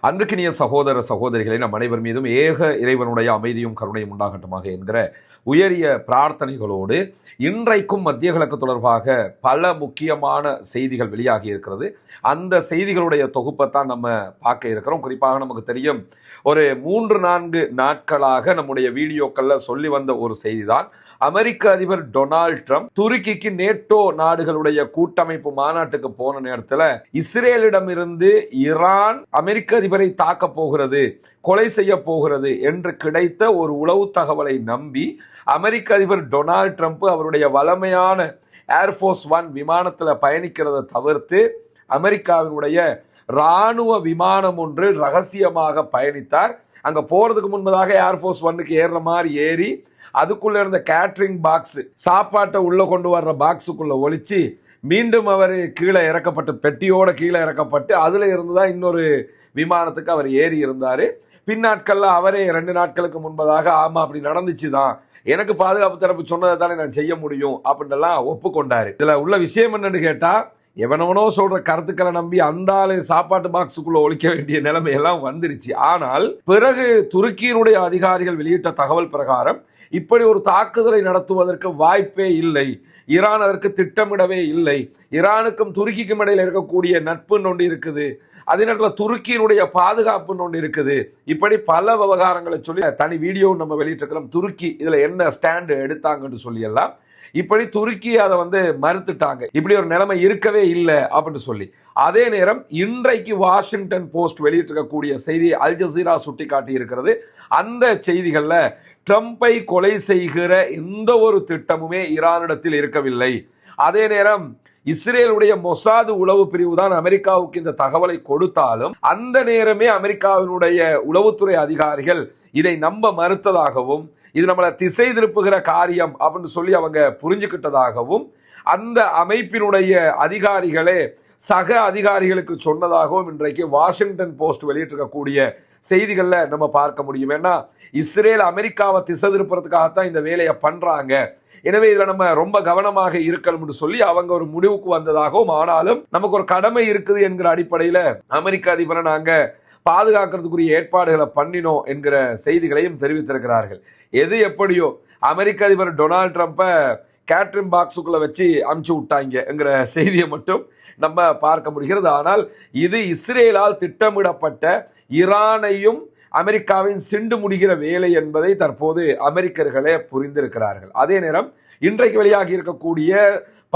அன்பிற்கினிய சகோதர சகோதரிகளை நம் அனைவர் மீதும் ஏக இறைவனுடைய அமைதியும் கருணையும் உண்டாகட்டுமாக என்கிற உயரிய பிரார்த்தனைகளோடு இன்றைக்கும் மத்திய கிழக்கு தொடர்பாக பல முக்கியமான செய்திகள் வெளியாகி இருக்கிறது. அந்த செய்திகளுடைய தொகுப்பைத்தான் நம்ம பார்க்க இருக்கிறோம். குறிப்பாக நமக்கு தெரியும், ஒரு 3-4 நாட்களாக நம்முடைய வீடியோக்கள்ல சொல்லி வந்த ஒரு செய்தி தான், அமெரிக்க அதிபர் டொனால்ட் ட்ரம்ப் துருக்கிக்கு நேட்டோ நாடுகளுடைய கூட்டமைப்பு மாநாட்டுக்கு போன நேரத்தில் இஸ்ரேலிடமிருந்து ஈரான் அமெரிக்க அதிபரை தாக்க போகிறது, கொலை செய்ய போகிறது என்று கிடைத்த ஒரு உளவு தகவலை நம்பி அமெரிக்க அதிபர் டொனால்ட் ட்ரம்ப் அவருடைய வளமையான ஏர்ஃபோர்ஸ் 1 விமானத்தில் பயணிக்கிறத தவிர்த்து அமெரிக்காவினுடைய இராணுவ விமானம் ஒன்று ரகசியமாக பயணித்தார். அங்க போறதுக்கு முன்பதாக ஏர்ஃபோர்ஸ் 1க்கு ஏறுற மாதிரி ஏறி அதுக்குள்ள இருந்த கேட்டரிங் பாக்ஸ், சாப்பாட்டை உள்ள கொண்டு வர்ற பாக்ஸுக்குள்ள ஒழிச்சு மீண்டும் அவர் கீழே இறக்கப்பட்டு, பெட்டியோட கீழே இறக்கப்பட்டு அதுல இருந்துதான் இன்னொரு விமானத்துக்கு அவர் ஏறி இருந்தாரு. பின்னாட்கள்ல அவரே 2 நாட்களுக்கு முன்பதாக ஆமா அப்படி நடந்துச்சுதான், எனக்கு பாதுகாப்பு தரப்பு சொன்னதை தானே நான் செய்ய முடியும் அப்படின்னு ஒப்புக்கொண்டாரு. இதுல உள்ள விஷயம் என்னன்னு கேட்டா, எவனவனோ சொல்ற கருத்துக்களை நம்பி அந்த ஆளு சாப்பாட்டு பாக்ஸுக்குள்ள ஒழிக்க வேண்டிய நிலைமை எல்லாம் வந்துருச்சு. ஆனால் பிறகு துருக்கியினுடைய அதிகாரிகள் வெளியிட்ட தகவல் பிரகாரம் இப்படி ஒரு தாக்குதலை நடத்துவதற்கு வாய்ப்பே இல்லை, ஈரான் அதற்கு திட்டமிடவே இல்லை, ஈரானுக்கும் துருக்கிக்கும் இடையில இருக்கக்கூடிய நட்புன்னு ஒன்று இருக்குது, அதே நேரத்தில் துருக்கியினுடைய பாதுகாப்புன்னு ஒன்று இருக்குது, இப்படி பல விவகாரங்களை சொல்லி தனி வீடியோ நம்ம வெளியிட்டிருக்கிறோம். துருக்கி இதுல என்ன ஸ்டாண்டு எடுத்தாங்கன்னு சொல்லி எல்லாம் இப்படி துருக்கி அதை மறுத்துட்டாங்க, இப்படி ஒரு நிலைமை இருக்கவே இல்லை அப்படின்னு சொல்லி. அதே நேரம் இன்றைக்கு வாஷிங்டன் போஸ்ட் வெளியிட்டிருக்கக்கூடிய செய்தி அல் ஜசீரா சுட்டி காட்டி இருக்கிறது. அந்த செய்திகள்ல ட்ரம்பை கொலை செய்கிற எந்த ஒரு திட்டமுமே ஈரானிடத்தில் இருக்கவில்லை. அதே நேரம் இஸ்ரேலுடைய மொசாது உளவு பிரிவு தான் அமெரிக்காவுக்கு இந்த தகவலை கொடுத்தாலும் அந்த நேரமே அமெரிக்காவினுடைய உளவுத்துறை அதிகாரிகள் இதை நம்ப மறுத்ததாகவும், இது நம்மளை திசை திருப்புகிற காரியம் அப்படின்னு சொல்லி அவங்க புரிஞ்சுக்கிட்டதாகவும் அந்த அமைப்பினுடைய அதிகாரிகளே சக அதிகாரிகளுக்கு சொன்னதாகவும் இன்றைக்கு வாஷிங்டன் போஸ்ட் வெளியிட்டிருக்கக்கூடிய செய்திகள்ல நம்ம பார்க்க முடியும். ஏன்னா இஸ்ரேல் அமெரிக்காவை திசை திருப்புறதுக்காகத்தான் இந்த வேலையை பண்றாங்க, எனவே இதுல நம்ம ரொம்ப கவனமாக இருக்கணும்னு சொல்லி அவங்க ஒரு முடிவுக்கு வந்ததாகவும், ஆனாலும் நமக்கு ஒரு கடமை இருக்குது என்கிற அடிப்படையில அமெரிக்க அதிபரை நாங்க பாதுகாக்கிறதுக்குரிய ஏற்பாடுகளை பண்ணினோம் என்கிற செய்திகளையும் தெரிவித்திருக்கிறார்கள். எது எப்படியோ அமெரிக்க அதிபர் டொனால்ட் ட்ரம்பை கேட்டரிங் பாக்ஸுக்குள்ள வச்சு அமுச்சு விட்டாங்கிற செய்தியை மட்டும் நம்ம பார்க்க முடிகிறது. ஆனால் இது இஸ்ரேலால் திட்டமிடப்பட்ட ஈரானையும் அமெரிக்காவின் சிண்டு முடிகிற வேலை என்பதை தற்போது அமெரிக்கர்களே புரிந்திருக்கிறார்கள். அதே நேரம் இன்றைக்கு வெளியாகி இருக்கக்கூடிய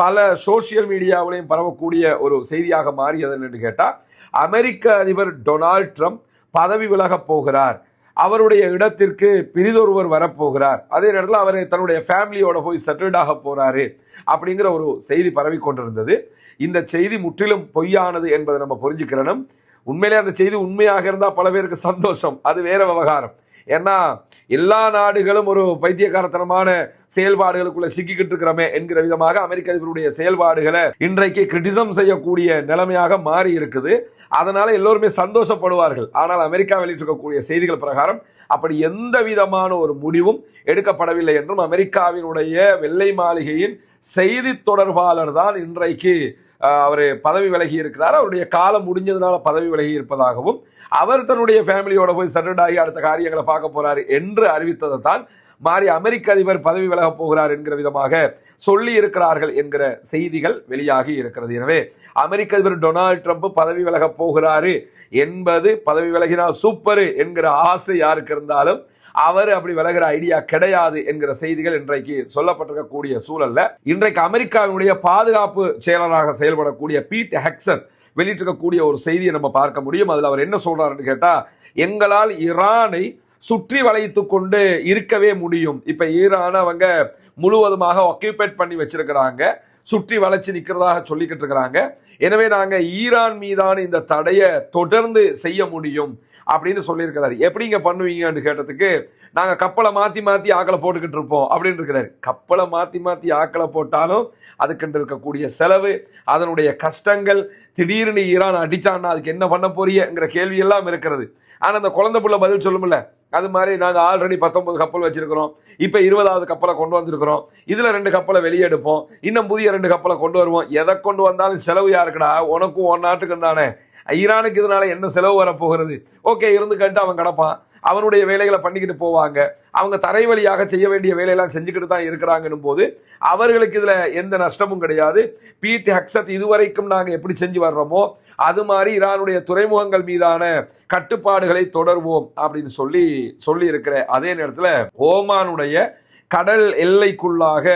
பல சோசியல் மீடியாவிலையும் பரவக்கூடிய ஒரு செய்தியாக மாறியது என்று கேட்டால், அமெரிக்க அதிபர் டொனால்ட் ட்ரம்ப் பதவி விலகப் போகிறார், அவருடைய இடத்திற்கு பிரிதொருவர் வரப்போகிறார், அதே நேரத்தில் அவர் தன்னுடைய ஃபேமிலியோட போய் செட்டில்ட் ஆக போறாரு அப்படிங்கிற ஒரு செய்தி பரவி கொண்டிருந்தது. இந்த செய்தி முற்றிலும் பொய்யானது என்பதை நம்ம புரிஞ்சுக்கிறோம். உண்மையிலே அந்த செய்தி உண்மையாக இருந்தால் பல பேருக்கு சந்தோஷம், அது வேற விவகாரம். ஏன்னா எல்லா நாடுகளும் ஒரு பைத்தியக்காரத்தனமான செயல்பாடுகளுக்குள்ள சிக்கிக்கிட்டு இருக்கிறோமே என்கிற விதமாக அமெரிக்க அதிபருடைய செயல்பாடுகளை இன்றைக்கு கிரிட்டிசம் செய்யக்கூடிய நிலைமையாக மாறி இருக்குது. அதனால எல்லோருமே சந்தோஷப்படுவார்கள். ஆனால் அமெரிக்கா வெளியிட்டிருக்கக்கூடிய செய்திகள் பிரகாரம் அப்படி எந்த விதமான ஒரு முடிவும் எடுக்கப்படவில்லை என்றும் அமெரிக்காவினுடைய வெள்ளை மாளிகையின் செய்தி தொடர்பாளர் தான் இன்றைக்கு அவர் பதவி விலகி இருக்கிறார், அவருடைய காலம் முடிஞ்சதுனால பதவி விலகி இருப்பதாகவும், அவர் தன்னுடைய ஃபேமிலியோட போய் செட்டில்ட் ஆகி அடுத்த காரியங்களை பார்க்க போறாரு என்று அறிவித்ததை தான் மாறி அமெரிக்க அதிபர் பதவி விலக போகிறார் என்கிற விதமாக சொல்லி இருக்கிறார்கள் என்கிற செய்திகள் வெளியாகி இருக்கிறது. எனவே அமெரிக்க அதிபர் டொனால்ட் ட்ரம்ப் பதவி விலக போகிறாரு என்பது, பதவி விலகினால் சூப்பர் என்கிற ஆசை யாருக்கு இருந்தாலும் அவர் அப்படி விலகிற ஐடியா கிடையாது என்கிற செய்திகள் இன்றைக்கு சொல்லப்பட்டிருக்கக்கூடிய சூழல்ல, இன்றைக்கு அமெரிக்காவினுடைய பாதுகாப்பு செயலராக செயல்படக்கூடிய பீட் ஹெக்சன் வெளியிட்டிருக்கக்கூடிய ஒரு செய்தியை நம்ம பார்க்க முடியும். அதுல அவர் என்ன சொல்றாருன்னு கேட்டா, எங்களால் ஈரானை சுற்றி வளைத்து கொண்டு இருக்கவே முடியும், இப்ப ஈரானை அவங்க முழுவதுமாக ஆக்கியூபேட் பண்ணி வச்சிருக்கிறாங்க, சுற்றி வளைச்சு நிற்கிறதாக சொல்லிக்கிட்டு இருக்கிறாங்க, எனவே நாங்க ஈரான் மீதான இந்த தடையை தொடர்ந்து செய்ய முடியும் அப்படின்னு சொல்லியிருக்கிறாரு. எப்படிங்க பண்ணுவீங்கன்னு கேட்டதுக்கு, நாங்க கப்பலை மாத்தி மாத்தி ஆக்களை போட்டுக்கிட்டு இருப்போம் அப்படின்னு இருக்கிறாரு. கப்பலை மாத்தி மாத்தி ஆக்களை போட்டாலும் அதுக்கு இருக்கக்கூடிய செலவு, அதனுடைய கஷ்டங்கள், திடீர்னு ஈரான் அடிச்சான்னா அதுக்கு என்ன பண்ண போறீங்கிற கேள்வி எல்லாம் இருக்கிறது. ஆனா அந்த குழந்தை புள்ள பதில் சொல்லுமில்ல, அது மாதிரி நாங்கள் ஆல்ரெடி 19 கப்பல் வச்சிருக்கிறோம், இப்போ 20வது கப்பலை கொண்டு வந்திருக்கிறோம், இதில் 2 கப்பலை வெளியெடுப்போம், இன்னும் புதிய 2 கப்பலை கொண்டு வருவோம், எதை கொண்டு வந்தாலும் செலவு யாருக்குடா, உனக்கும் உன் நாட்டுக்கும் தானே, ஈரானுக்கு இதனால என்ன செலவு வரப்போகிறது, ஓகே இருந்துக்கிட்டு அவன் கிடப்பான், அவனுடைய வேலைகளை பண்ணிக்கிட்டு போவாங்க, அவங்க தரை வழியாக செய்ய வேண்டிய வேலையெல்லாம் செஞ்சுக்கிட்டு தான் இருக்கிறாங்கன்னும் போது அவர்களுக்கு இதுல எந்த நஷ்டமும் கிடையாது. பீட் ஹக்ஸத் இதுவரைக்கும் நாங்கள் எப்படி செஞ்சு வர்றோமோ அது மாதிரி ஈரானுடைய துறைமுகங்கள் மீதான கட்டுப்பாடுகளை தொடர்வோம் அப்படின்னு சொல்லி இருக்கிற அதே நேரத்தில் ஓமானுடைய கடல் எல்லைக்குள்ளாக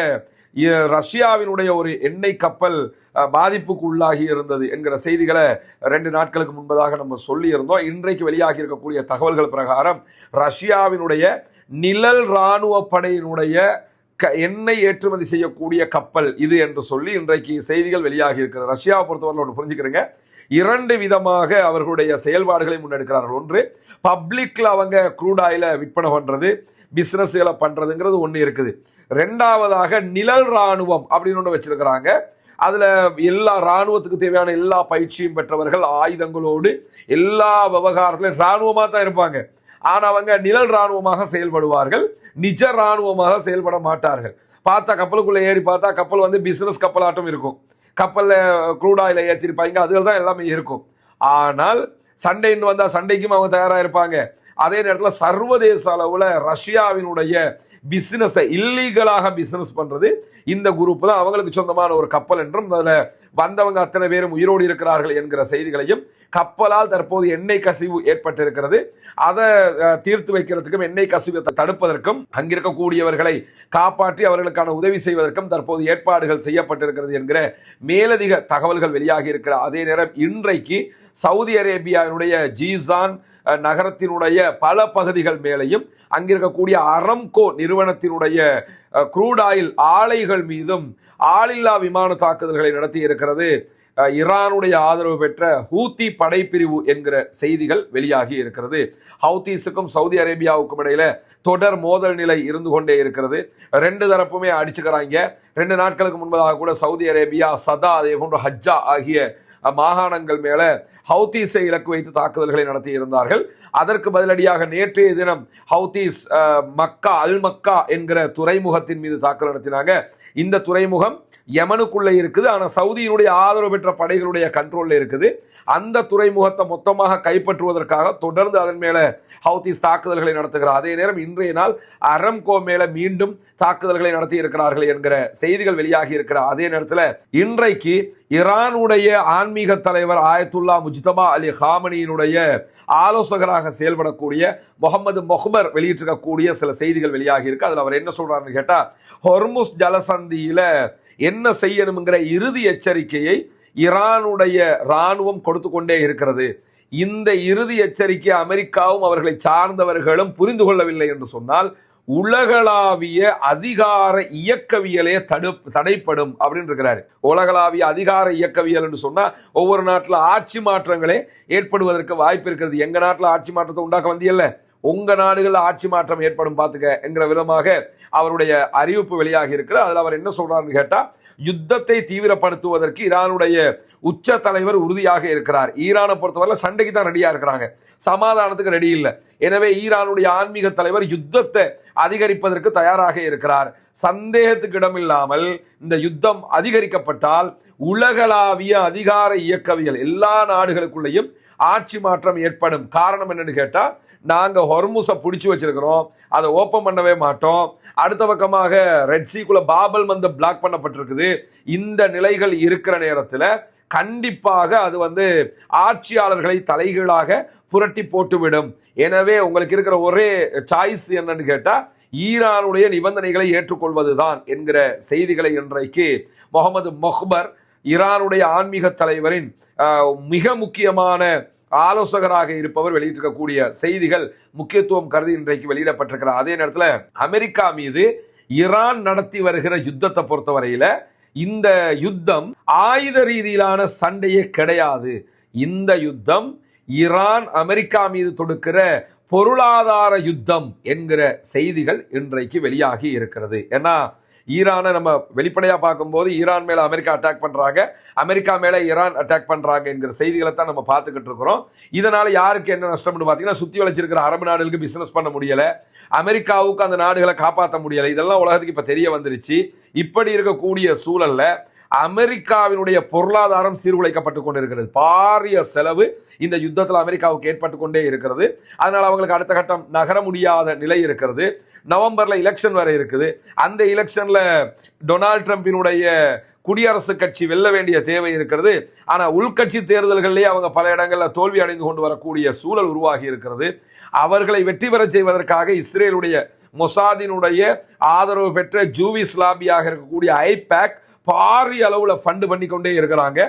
ரஷ்யாவினுடைய ஒரு எண்ணெய் கப்பல் பாதிப்புக்கு உள்ளாகி இருந்தது என்கிற செய்திகளை 2 நாட்களுக்கு முன்பதாக நம்ம சொல்லி இருந்தோம். இன்றைக்கு வெளியாகி இருக்கக்கூடிய தகவல்கள் பிரகாரம் ரஷ்யாவினுடைய நிழல் இராணுவ படையினுடைய எண்ணெய் ஏற்றுமதி செய்யக்கூடிய கப்பல் இது என்று சொல்லி இன்றைக்கு செய்திகள் வெளியாகி இருக்கிறது. ரஷ்யாவை பொறுத்தவரை ஒன்று புரிஞ்சுக்கிறீங்க, 2 விதமாக அவர்களுடைய செயல்பாடுகளை முன்னெடுக்கிறார்கள். ஒன்று, பப்ளிக்ல அவங்க க்ரூட் ஆயில விற்பனை பண்றது, பிசினஸ்களை பண்றதுங்கிறது ஒன்று இருக்குது. 2வதாக நிழல் இராணுவம் அப்படின்னு ஒன்று வச்சிருக்கிறாங்க. அதுல எல்லா இராணுவத்துக்கு தேவையான எல்லா பயிற்சியும் பெற்றவர்கள், ஆயுதங்களோடு எல்லா விவகாரத்திலும் இராணுவமா தான் இருப்பாங்க. ஆனா அவங்க நிழல் இராணுவமாக செயல்படுவார்கள், நிஜ இராணுவமாக செயல்பட மாட்டார்கள். பார்த்தா கப்பலுக்குள்ள ஏறி பார்த்தா கப்பல் வந்து பிசினஸ் கப்பலாட்டம் இருக்கும், கப்பல்ல க்ரூட் ஆயில ஏற்றிருப்பாங்க, அதுல தான் எல்லாமே இருக்கும். ஆனால் சண்டைன்னு வந்தா சண்டைக்கும் அவங்க தயாரா இருப்பாங்க. அதே நேரத்தில் சர்வதேச அளவில் ரஷ்யாவினுடைய பிசினஸை இல்லீகலாக பிசினஸ் பண்றது இந்த குரூப் தான், அவங்களுக்கு சொந்தமான ஒரு கப்பல் என்றும் அதில் வந்தவங்க அத்தனை பேரும் உயிரோடு இருக்கிறார்கள் என்கிற செய்திகளையும், கப்பலால் தற்போது எண்ணெய் கசிவு ஏற்பட்டிருக்கிறது, அதை தீர்த்து வைக்கிறதுக்கும் எண்ணெய் கசிவை தடுப்பதற்கும் அங்கிருக்கக்கூடியவர்களை காப்பாற்றி அவர்களுக்கான உதவி செய்வதற்கும் தற்போது ஏற்பாடுகள் செய்யப்பட்டிருக்கிறது என்கிற மேலதிக தகவல்கள் வெளியாகி இருக்கிற அதே நேரம் இன்றைக்கு சவுதி அரேபியாவினுடைய ஜீசான் நகரத்தினுடைய பல பகுதிகள் மேலையும் அங்கிருக்கக்கூடிய அரம்கோ நிறுவனத்தினுடைய க்ரூட் ஆயில் ஆலைகள் மீதும் ஆளில்லா விமான தாக்குதல்களை நடத்தி இருக்கிறது ஈரானுடைய ஆதரவு பெற்ற ஹூத்தி படைப்பிரிவு என்கிற செய்திகள் வெளியாகி இருக்கிறது. ஹவுதீஸுக்கும் சவுதி அரேபியாவுக்கும் இடையில தொடர் மோதல் நிலை இருந்து கொண்டே இருக்கிறது. 2 தரப்புமே அடிச்சுக்கிறாங்க. 2 நாட்களுக்கு முன்பதாக கூட சவுதி அரேபியா, சதா, அதே போன்று ஹஜ்ஜா ஆகிய மாகாணங்கள் மேல ஹவுதீஸை இலக்கு வைத்து தாக்குதல்களை நடத்தி இருந்தார்கள். அதற்கு பதிலடியாக நேற்றைய தினம் ஹவுதீஸ் மக்கா, அல் மக்கா என்கிற துறைமுகத்தின் மீது தாக்குதல் நடத்தினாங்க. இந்த துறைமுகம் யமனுக்குள்ள இருக்குது, ஆனா சவுதியினுடைய ஆதரவு பெற்ற படைகளுடைய கண்ட்ரோல்ல இருக்குது. அந்த துறைமுகத்தை மொத்தமாக கைப்பற்றுவதற்காக தொடர்ந்து அதன் மேல ஹவுதீஸ் தாக்குதல்களை நடத்துகிறார். அதே நேரம் இன்றைய நாள் அரம்கோ மேல மீண்டும் தாக்குதல்களை நடத்தி இருக்கிறார்கள் என்கிற செய்திகள் வெளியாகி இருக்கிற அதே நேரத்தில் இன்றைக்கு ஈரானுடைய ஆன்மீக தலைவர் ஆயத்துல்லா முஜ்தபா அலி ஹாமனியினுடைய ஆலோசகராக செயல்படக்கூடிய முகமது மொஹ்பர் வெளியிட்டிருக்கக்கூடிய சில செய்திகள் வெளியாகி இருக்கு. அதுல அவர் என்ன சொல்றாருன்னு கேட்டா, ஹொர்முஸ் ஜலசந்தியில என்ன செய்யணுங்கிற இறுதி எச்சரிக்கையை ஈரானுடைய இராணுவம் கொடுத்து கொண்டே இருக்கிறது. இந்த இறுதி எச்சரிக்கை அமெரிக்காவும் அவர்களை சார்ந்தவர்களும் புரிந்து கொள்ளவில்லை என்று சொன்னால் உலகளாவிய அதிகார இயக்கவியலே தடைப்படும் அப்படின்னு இருக்கிறாரு. உலகளாவிய அதிகார இயக்கவியல் என்று சொன்னா ஒவ்வொரு நாட்டில் ஆட்சி மாற்றங்களே ஏற்படுவதற்கு வாய்ப்பு இருக்கிறது. எங்க நாட்டில் ஆட்சி மாற்றத்தை உண்டாக்க வந்தியல்ல, உங்க நாடுகளில் ஆட்சி மாற்றம் ஏற்படும் பார்த்துக்க என்கிற விதமாக அவருடைய அறிவிப்பு வெளியாகி இருக்கிறது. அதில் அவர் என்ன சொல்றாருன்னு கேட்டா, யுத்தத்தை தீவிரப்படுத்துவதற்கு ஈரானுடைய உச்ச தலைவர் உறுதியாக இருக்கிறார். ஈரானை பொறுத்தவரை சண்டைக்கு தான் ரெடியா இருக்கிறாங்க, சமாதானத்துக்கு ரெடி இல்லை. எனவே ஈரானுடைய ஆன்மீக தலைவர் யுத்தத்தை அதிகரிப்பதற்கு தயாராக இருக்கிறார். சந்தேகத்துக்கு இடமில்லாமல் இந்த யுத்தம் அதிகரிக்கப்பட்டால் உலகளாவிய அதிகார இயக்கவியல் எல்லா நாடுகளுக்குள்ளேயும் ஆட்சி மாற்றம் ஏற்படும். காரணம் என்னன்னு கேட்டா, நாங்க ஹொர்முஸை பிடிச்சு வச்சிருக்கிறோம், அதை ஓப்பன் பண்ணவே மாட்டோம். அடுத்த பக்கமாக ரெட் சீக்குள்ள பாபல் மந்தப் பிளாக் பண்ணப்பட்டிருக்குது. இந்த நிலைகள் இருக்கிற நேரத்தில் கண்டிப்பாக அது ஆட்சியாளர்களை தலைகீழாக புரட்டி போட்டுவிடும். எனவே உங்களுக்கு இருக்கிற ஒரே சாய்ஸ் என்னன்னு கேட்டா, ஈரானுடைய நிபந்தனைகளை ஏற்றுக்கொள்வதுதான் என்கிற செய்திகளை இன்றைக்கு முகமது மொஹ்பர் ஈரானுடைய ஆன்மீக தலைவரின் மிக முக்கியமான ஆலோசகராக இருப்பவர் வெளியிட்டிருக்கக்கூடிய செய்திகள் முக்கியத்துவம் கருதி இன்றைக்கு வெளியிடப்பட்டிருக்கிறார். அதே நேரத்தில் அமெரிக்கா மீது ஈரான் நடத்தி வருகிற யுத்தத்தை பொறுத்தவரையில இந்த யுத்தம் ஆயுத ரீதியிலான சண்டையே கிடையாது. இந்த யுத்தம் ஈரான் அமெரிக்கா மீது தொடுக்கிற பொருளாதார யுத்தம் என்கிற செய்திகள் இன்றைக்கு வெளியாகி இருக்கிறது. ஏன்னா ஈரானை நம்ம வெளிப்படையா பார்க்கும்போது ஈரான் மேல அமெரிக்கா அட்டாக் பண்றாங்க, அமெரிக்கா மேல ஈரான் அட்டாக் பண்றாங்க என்கிற செய்திகளை தான் நம்ம பார்த்துக்கிட்டு இருக்கிறோம். இதனால யாருக்கு என்ன நஷ்டம்னு பார்த்தீங்கன்னா, சுத்தி வளைச்சிருக்கிற அரபு நாடுகளுக்கு பிசினஸ் பண்ண முடியல, அமெரிக்காவுக்கு அந்த நாடுகளை காப்பாற்ற முடியல. இதெல்லாம் உலகத்துக்கு இப்ப தெரிய வந்துருச்சு. இப்படி இருக்கக்கூடிய சூழல்ல அமெரிக்காவினுடைய பொருளாதாரம் சீர்குலைக்கப்பட்டு கொண்டிருக்கிறது. பாரிய செலவு இந்த யுத்தத்தில் அமெரிக்காவுக்கு ஏற்பட்டு கொண்டே இருக்கிறது. அதனால் அவங்களுக்கு அடுத்த கட்டம் நகர முடியாத நிலை இருக்கிறது. நவம்பர்ல எலெக்ஷன் வரை இருக்குது. அந்த எலெக்ஷன்ல டொனால்ட் ட்ரம்பினுடைய குடியரசுக் கட்சி வெல்ல வேண்டிய தேவை இருக்கிறது. ஆனால் உள்கட்சி தேர்தல்களிலே அவங்க பல இடங்களில் தோல்வி அடைந்து கொண்டு வரக்கூடிய சூழல் உருவாகி இருக்கிறது. அவர்களை வெற்றி பெற செய்வதற்காக இஸ்ரேலுடைய மொசாதினுடைய ஆதரவு பெற்ற ஜூவிஸ் லாபியாக இருக்கக்கூடிய ஐபேக் பாரிய அளவுல ஃபண்டு பண்ணி கொண்டே இருக்கிறாங்க.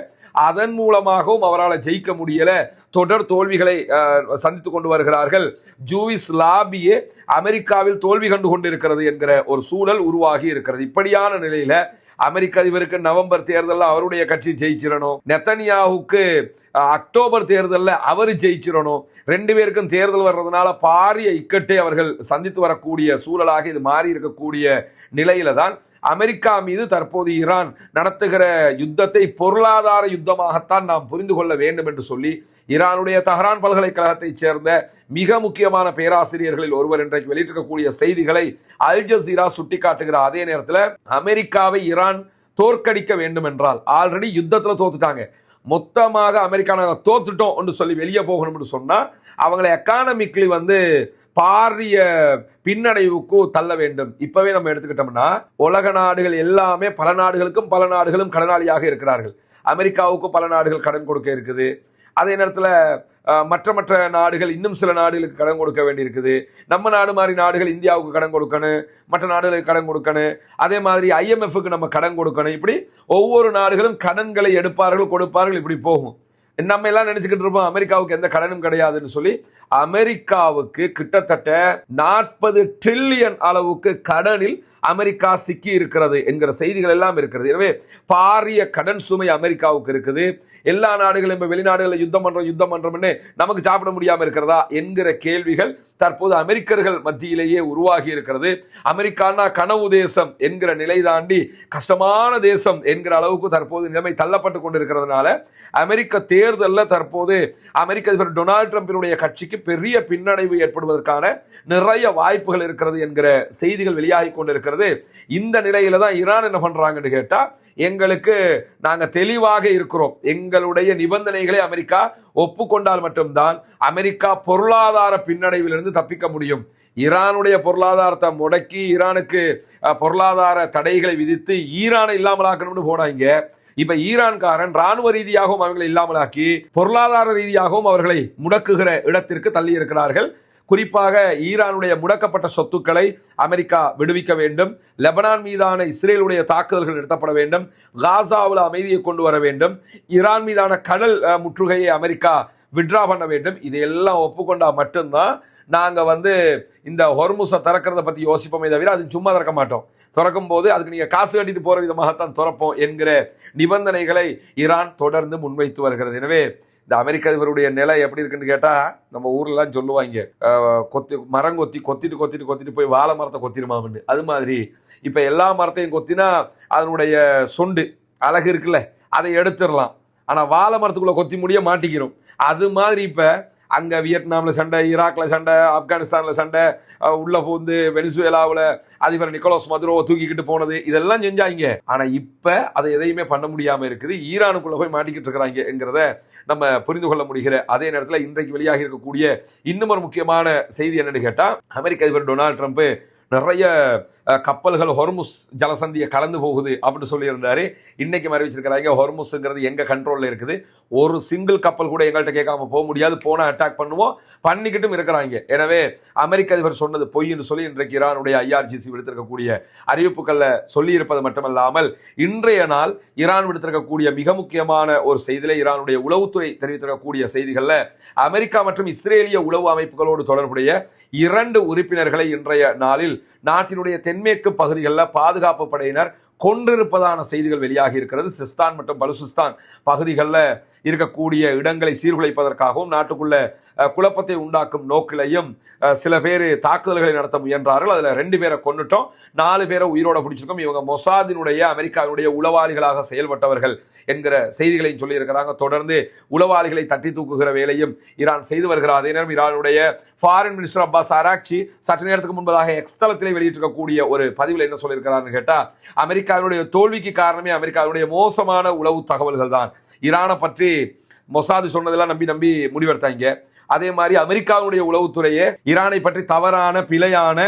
அதன் மூலமாகவும் அவரால் ஜெயிக்க முடியல, தொடர் தோல்விகளை சந்தித்துக் கொண்டு வருகிறார்கள். ஜூவிஸ் லாபியே அமெரிக்காவில் தோல்வி கண்டு கொண்டிருக்கிறது என்கிற ஒரு சூழல் உருவாகி இருக்கிறது. இப்படியான நிலையில அமெரிக்க அதிபருக்கு நவம்பர் தேர்தலில் அவருடைய கட்சி ஜெயிச்சிடணும், நெத்தனியாவுக்கு அக்டோபர் தேர்தலில் அவர் ஜெயிச்சிடணும். ரெண்டு பேருக்கும் தேர்தல் வர்றதுனால பாரிய இக்கட்டை அவர்கள் சந்தித்து வரக்கூடிய சூழலாக இது மாறி இருக்கக்கூடிய நிலையில தான் அமெரிக்கா மீது தற்போது ஈரான் நடத்துகிற யுத்தத்தை பொருளாதார யுத்தமாகத்தான் நாம் புரிந்து கொள்ள வேண்டும் என்று சொல்லி ஈரானுடைய தஹரான் பல்கலைக்கழகத்தைச் சேர்ந்த மிக முக்கியமான பேராசிரியர்களில் ஒருவர் இன்றைக்கு வெளியிட்டிருக்கக்கூடிய செய்திகளை அல் ஜசீரா சுட்டிக்காட்டுகிறார். அதே நேரத்தில் அமெரிக்காவை ஈரான் தோற்கடிக்க வேண்டும் என்றால், ஆல்ரெடி யுத்தத்தில் தோத்துட்டாங்க, மொத்தமாக அமெரிக்கா நாங்கள் தோத்துட்டோம் என்று சொல்லி வெளியே போகணும்னு சொன்னா அவங்களை எக்கானமிக்லி பாரிய பின்னடைவுக்கு தள்ள வேண்டும். இப்பவே நம்ம எடுத்துக்கிட்டோம்னா உலக நாடுகள் எல்லாமே பல நாடுகளும் கடனாளியாக இருக்கிறார்கள். அமெரிக்காவுக்கு பல நாடுகள் கடன் கொடுக்க இருக்குது. அதே நேரத்தில் மற்ற நாடுகள் இன்னும் சில நாடுகளுக்கு கடன் கொடுக்க வேண்டி இருக்குது. நம்ம நாடு மாதிரி நாடுகள் இந்தியாவுக்கு கடன் கொடுக்கணும், மற்ற நாடுகளுக்கு கடன் கொடுக்கணும். அதே மாதிரி IMFக்கு நம்ம கடன் கொடுக்கணும். இப்படி ஒவ்வொரு நாடுகளும் கடன்களை எடுப்பார்கள், கொடுப்பார்கள், இப்படி போகும். நம்ம எல்லாம் நினைச்சுக்கிட்டு இருப்போம் அமெரிக்காவுக்கு எந்த கடனும் கிடையாதுன்னு சொல்லி. அமெரிக்காவுக்கு கிட்டத்தட்ட 40 டிரில்லியன் அளவுக்கு கடனில் அமெரிக்கா சிக்கி இருக்கிறது என்கிற செய்திகள் எல்லாம் இருக்கிறது. எனவே பாரிய கடன் சுமை அமெரிக்காவுக்கு இருக்குது. எல்லா நாடுகளும் இப்போ வெளிநாடுகளில் யுத்தம் பண்றோம்னு நமக்கு சாப்பிட முடியாமல் இருக்கிறதா என்கிற கேள்விகள் தற்போது அமெரிக்கர்கள் மத்தியிலேயே உருவாகி இருக்கிறது. அமெரிக்கானா கனவு தேசம் என்கிற நிலை தாண்டி கஷ்டமான தேசம் என்கிற அளவுக்கு தற்போது நிலைமை தள்ளப்பட்டு கொண்டிருக்கிறதுனால அமெரிக்க தேர்தலில் தற்போது அமெரிக்க அதிபர் டொனால்ட் ட்ரம்பினுடைய கட்சிக்கு பெரிய பின்னடைவு ஏற்படுவதற்கான நிறைய வாய்ப்புகள் இருக்கிறது என்கிற செய்திகள் வெளியாகி கொண்டிருக்கிறது. இந்த நிலையில தான் ஈரான் என்ன பண்றாங்கன்னு கேட்டா, எங்களுக்கு நாங்க தெளிவாக இருக்கிறோம், எங்களுடைய நிபந்தனைகளை அமெரிக்கா ஒப்புக்கொண்டால் மட்டும்தான் அமெரிக்கா பொருளாதார பின்னடைவிலிருந்து தப்பிக்க முடியும். ஈரானுடைய பொருளாதாரத்தை முடக்கி ஈரானுக்கு பொருளாதார தடைகளை விதித்து ஈரானை இல்லாமலாக்கணும்னு போனாங்க. இப்ப ஈரான்காரன் ராணுவ ரீதியாகவும் அவர்களை இல்லாமலாக்கி பொருளாதார ரீதியாகவும் அவர்களை முடக்குகிற இடத்திற்கு தள்ளி இருக்கிறார்கள். குறிப்பாக ஈரானுடைய முடக்கப்பட்ட சொத்துக்களை அமெரிக்கா விடுவிக்க வேண்டும், லெபனான் மீதான இஸ்ரேலுடைய தாக்குதல்கள் நிறுத்தப்பட வேண்டும், காசாவில் அமைதியை கொண்டு வர வேண்டும், ஈரான் மீதான கடல் முற்றுகையை அமெரிக்கா விட்ரா பண்ண வேண்டும். இதையெல்லாம் ஒப்புக்கொண்டா மட்டும்தான் நாங்க இந்த ஹொர்முஸை திறக்கிறத பத்தி யோசிப்போமே தவிர அது சும்மா திறக்க மாட்டோம். திறக்கும் போது அதுக்கு நீங்க காசு கட்டிட்டு போற விதமாகத்தான் திறப்போம் என்கிற நிபந்தனைகளை ஈரான் தொடர்ந்து முன்வைத்து வருகிறது. எனவே இந்த அமெரிக்க அதிபருடைய நிலை எப்படி இருக்குன்னு கேட்டா, நம்ம ஊர்லாம் சொல்லுவாங்க, மரம் கொத்திட்டு போய் வாழை மரத்தை கொத்திருமான்னு. அது மாதிரி இப்ப எல்லா மரத்தையும் கொத்தினா அதனுடைய சொண்டு அழகு இருக்குல்ல, அதை எடுத்துடலாம். ஆனா வாழை மரத்துக்குள்ள கொத்தி முடிய மாட்டிக்கிறோம். அது மாதிரி இப்ப அங்க வியட்நாம்ல சண்டை, ஈராக்ல சண்டை, ஆப்கானிஸ்தான்ல சண்டை, உள்ள போந்து வெனிசுவேலாவில் அதிபர் நிக்கோலஸ் மதுரோவை தூக்கிக்கிட்டு போனது, இதெல்லாம் செஞ்சாங்க. ஆனா இப்ப அதை எதையுமே பண்ண முடியாம இருக்குது. ஈரானுக்குள்ள போய் மாட்டிக்கிட்டு இருக்கிறாங்க என்கிறத நம்ம புரிந்து கொள்ள முடிகிற அதே நேரத்தில் இன்றைக்கு வெளியாக இருக்கக்கூடிய இன்னும் ஒரு முக்கியமான செய்தி என்னன்னு கேட்டா, அமெரிக்க அதிபர் டொனால்ட் ட்ரம்ப் நிறைய கப்பல்கள் ஹொர்முஸ் ஜலசந்தியை கலந்து போகுது அப்படின்னு சொல்லியிருந்தாரு. இன்னைக்கு அறிவிச்சிருக்கிறாங்க ஹொர்முஸ்ங்கிறது எங்க கண்ட்ரோல்ல இருக்குது, ஒரு சிங்கிள் கப்பல் கூட எங்கள்கிட்ட கேட்காம போக முடியாது, போனா அட்டாக் பண்ணுவோம், பண்ணிக்கிட்டும் இருக்கிறாங்க. எனவே அமெரிக்க அதிபர் சொன்னது பொய்ன்னு சொல்லி இன்றைக்கு ஈரானுடைய IRGC விடுத்திருக்கக்கூடிய அறிவிப்புகள்ல சொல்லி இருப்பது மட்டுமல்லாமல் இன்றைய நாள் ஈரான் விடுத்திருக்கக்கூடிய மிக முக்கியமான ஒரு செய்தியில ஈரானுடைய உளவுத்துறை தெரிவித்திருக்கக்கூடிய செய்திகள்ல அமெரிக்கா மற்றும் இஸ்ரேலிய உளவு அமைப்புகளோடு தொடர்புடைய 2 உறுப்பினர்களை இன்றைய நாளில் நாட்டினுடைய தென்மேற்கு பகுதிகளில் பாதுகாப்பு படையினர் கொன்றிருப்பதான செய்திகள் வெளியாகி இருக்கிறது. சிஸ்தான் மற்றும் பலுசிஸ்தான் பகுதிகளில் இருக்கக்கூடிய இடங்களை சீர்குலைப்பதற்காகவும் நாட்டுக்குள்ள குழப்பத்தை உண்டாக்கும் நோக்கிலையும் சில பேர் தாக்குதல்களை நடத்த முயன்றார்கள். அதுல 2 பேரை கொன்னுட்டோம், 4 பேரை உயிரோட பிடிச்சிருக்கோம். இவங்க மொசாதினுடைய அமெரிக்காவினுடைய உளவாளிகளாக செயல்பட்டவர்கள் என்கிற செய்திகளையும் சொல்லி இருக்கிறாங்க. தொடர்ந்து உளவாளிகளை தட்டி தூக்குகிற வேலையும் ஈரான் செய்து வருகிறார். அதே நேரம் ஈரானுடைய ஃபாரின் மினிஸ்டர் அப்பாஸ் அராக்சி சற்று நேரத்துக்கு முன்பதாக எக்ஸ் தளத்திலே வெளியிட்டிருக்கக்கூடிய ஒரு பதிவில் என்ன சொல்லியிருக்கிறார்னு கேட்டா, அமெரிக்கா அமெரிக்காவுடைய தோல்விக்கு காரணமே அமெரிக்காவுடைய மோசமான உளவு தகவல்கள் தான். ஈரானை பற்றி மொசாது சொன்னதெல்லாம் நம்பி முடிவெடுத்தாங்க. அதே மாதிரி அமெரிக்காவுடைய உளவுத்துறையே ஈரானை பற்றி தவறான பிழையான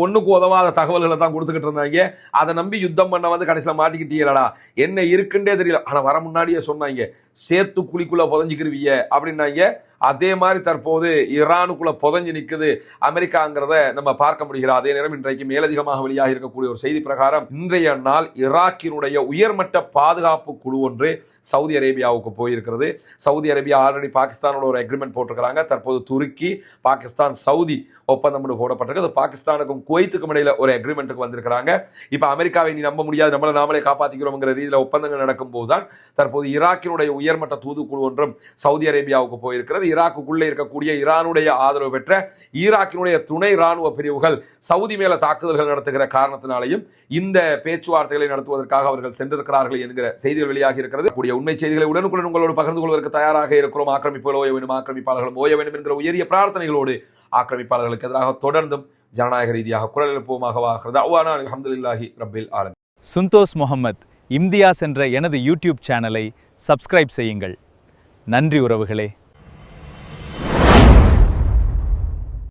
ஒன்றுக்கு உதவாத தகவல்களை தான் கொடுத்துக்கிட்டு இருந்தாங்க. அதை நம்பி யுத்தம் பண்ண வந்து கடைசியில் மாட்டிக்கிட்டீங்களா, என்ன இருக்குன்றே தெரியல. ஆனால் வர முன்னாடியே சொன்னாங்க சேர்த்து குழிக்குள்ள புதஞ்சிக்கிருவீங்க அப்படின்னாங்க. அதே மாதிரி தற்போது ஈரானுக்குள்ள புதஞ்சு நிற்குது அமெரிக்காங்கிறத நம்ம பார்க்க முடிகிறது. அதே நேரம் இன்றைக்கு மேலதிகமாக வெளியாக இருக்கக்கூடிய ஒரு செய்தி பிரகாரம் இன்றைய நாள் ஈராக்கினுடைய உயர்மட்ட பாதுகாப்பு குழு ஒன்று சவுதி அரேபியாவுக்கு போயிருக்கிறது. சவுதி அரேபியா ஆல்ரெடி பாகிஸ்தானோட ஒரு அக்ரிமெண்ட் போட்டிருக்கிறாங்க. தற்போது துருக்கி, பாகிஸ்தான், சவுதி ஒப்பந்தம் போடப்பட்டிருக்கு. பாகிஸ்தானுக்கும் குவைத்துக்கும் இடையில ஒரு அக்ரிமெண்ட்டுக்கு வந்திருக்கிறாங்க. இப்ப அமெரிக்காவை நீ நம்ப முடியாது, நம்மளை நாமளே காப்பாற்றிக்கிறோம்ங்கிற ரீதியில் ஒப்பந்தங்கள் நடக்கும் போதுதான் தற்போது ஈராக்கினுடைய உயர்மட்ட தூதுக்குழு ஒன்றும் சவுதி அரேபியாவுக்கு போயிருக்கிறது. ஈராக்குக்குள்ளே இருக்கக்கூடிய ஈரானுடைய ஆதரவு பெற்ற ஈராக்கினுடைய துணை ராணுவ பிரிவுகள் சவுதி மேல தாக்குதல்கள் நடத்துகிற காரணத்தினாலையும் இந்த பேச்சுவார்த்தைகளை நடத்துவதற்காக அவர்கள் சென்றிருக்கிறார்கள் என்கிற செய்திகள் வெளியாகி இருக்கிறது. கூடிய உண்மை செய்திகளை உடனுக்குடன் உங்களோடு பகிர்ந்து கொள்வதற்கு தயாராக இருக்கிறோம். ஆக்கிரமிப்புகள் ஓய வேண்டும், ஆக்கிரமிப்பாளர்கள் ஓய வேண்டும் என்கிற உயரிய பிரார்த்தனைகளோடு ஆக்கிரமிப்பாளர்களுக்கு எதிராக தொடர்ந்தும் ஜனநாயக ரீதியாக குரல் எழுப்புவோமாக. அல்ஹம்துலில்லாஹி ரப்பில் ஆலமீன். சுந்தோஸ் முகமது இம்தியாஸ் என்ற எனது யூடியூப் சேனலை சப்ஸ்கிரைப் செய்யுங்கள். நன்றி உறவுகளே.